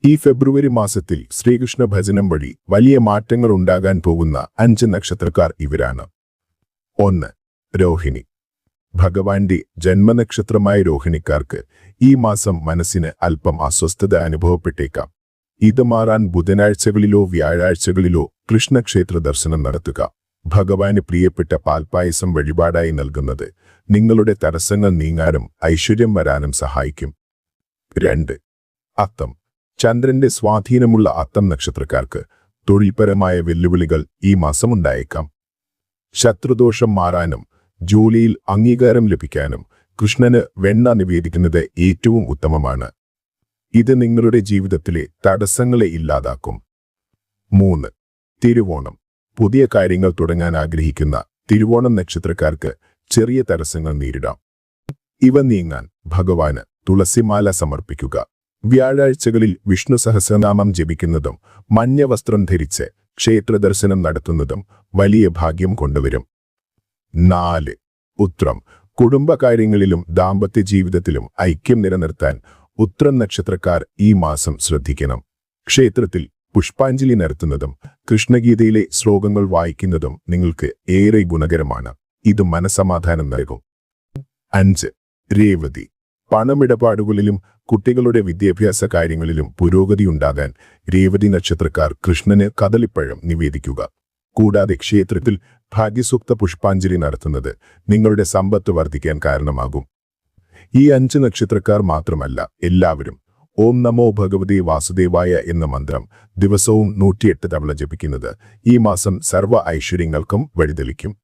ഈ ഫെബ്രുവരി മാസത്തിൽ ശ്രീകൃഷ്ണ ഭജനം വഴി വലിയ മാറ്റങ്ങൾ ഉണ്ടാകാൻ പോകുന്ന 5 നക്ഷത്രക്കാർ ഇവരാണ്. 1. രോഹിണി. ഭഗവാന്റെ ജന്മനക്ഷത്രമായ രോഹിണിക്കാർക്ക് ഈ മാസം മനസ്സിന് അല്പം അസ്വസ്ഥത അനുഭവപ്പെട്ടേക്കാം. ഇത് മാറാൻ ബുധനാഴ്ചകളിലോ വ്യാഴാഴ്ചകളിലോ കൃഷ്ണക്ഷേത്ര ദർശനം നടത്തുക. ഭഗവാന് പ്രിയപ്പെട്ട പാൽപ്പായസം വഴിപാടായി നൽകുന്നത് നിങ്ങളുടെ തടസ്സങ്ങൾ നീങ്ങാനും ഐശ്വര്യം വരാനും സഹായിക്കും. 2. അത്തം. ചന്ദ്രന്റെ സ്വാധീനമുള്ള അത്തം നക്ഷത്രക്കാർക്ക് തൊഴിൽപരമായ വെല്ലുവിളികൾ ഈ മാസം ഉണ്ടായേക്കാം. ശത്രുദോഷം മാറാനും ജോലിയിൽ അംഗീകാരം ലഭിക്കാനും കൃഷ്ണന് വെണ്ണ നിവേദിക്കുന്നത് ഏറ്റവും ഉത്തമമാണ്. ഇത് നിങ്ങളുടെ ജീവിതത്തിലെ തടസ്സങ്ങളെ ഇല്ലാതാക്കും. 3. തിരുവോണം. പുതിയ കാര്യങ്ങൾ തുടങ്ങാൻ ആഗ്രഹിക്കുന്ന തിരുവോണം നക്ഷത്രക്കാർക്ക് ചെറിയ തടസ്സങ്ങൾ നേരിടാം. ഇവ നീങ്ങാൻ ഭഗവാന് തുളസിമാല സമർപ്പിക്കുക. വ്യാഴാഴ്ചകളിൽ വിഷ്ണു സഹസ്രനാമം ജപിക്കുന്നതും മഞ്ഞ വസ്ത്രം ധരിച്ച് ക്ഷേത്രദർശനം നടത്തുന്നതും വലിയ ഭാഗ്യം കൊണ്ടുവരും. 4. ഉത്രം. കുടുംബകാര്യങ്ങളിലും ദാമ്പത്യ ജീവിതത്തിലും ഐക്യം നിലനിർത്താൻ ഉത്രം നക്ഷത്രക്കാർ ഈ മാസം ശ്രദ്ധിക്കണം. ക്ഷേത്രത്തിൽ പുഷ്പാഞ്ജലി നടത്തുന്നതും കൃഷ്ണഗീതയിലെ ശ്ലോകങ്ങൾ വായിക്കുന്നതും നിങ്ങൾക്ക് ഏറെ ഗുണകരമാണ്. ഇത് മനസ്സമാധാനം നൽകും. 5. രേവതി. പണമിടപാടുകളിലും കുട്ടികളുടെ വിദ്യാഭ്യാസ കാര്യങ്ങളിലും പുരോഗതിയുണ്ടാകാൻ രേവതി നക്ഷത്രക്കാർ കൃഷ്ണന് കദളിപ്പഴം നിവേദിക്കുക. കൂടാതെ ക്ഷേത്രത്തിൽ ഭാഗ്യസൂക്ത പുഷ്പാഞ്ജലി നടത്തുന്നത് നിങ്ങളുടെ സമ്പത്ത് വർദ്ധിക്കാൻ കാരണമാകും. ഈ 5 നക്ഷത്രക്കാർ മാത്രമല്ല, എല്ലാവരും ഓം നമോ ഭഗവതേ വാസുദേവായ എന്ന മന്ത്രം ദിവസവും 108 തവണ ജപിക്കുന്നത് ഈ മാസം സർവ്വ ഐശ്വര്യങ്ങൾക്കും വഴിതെളിക്കും.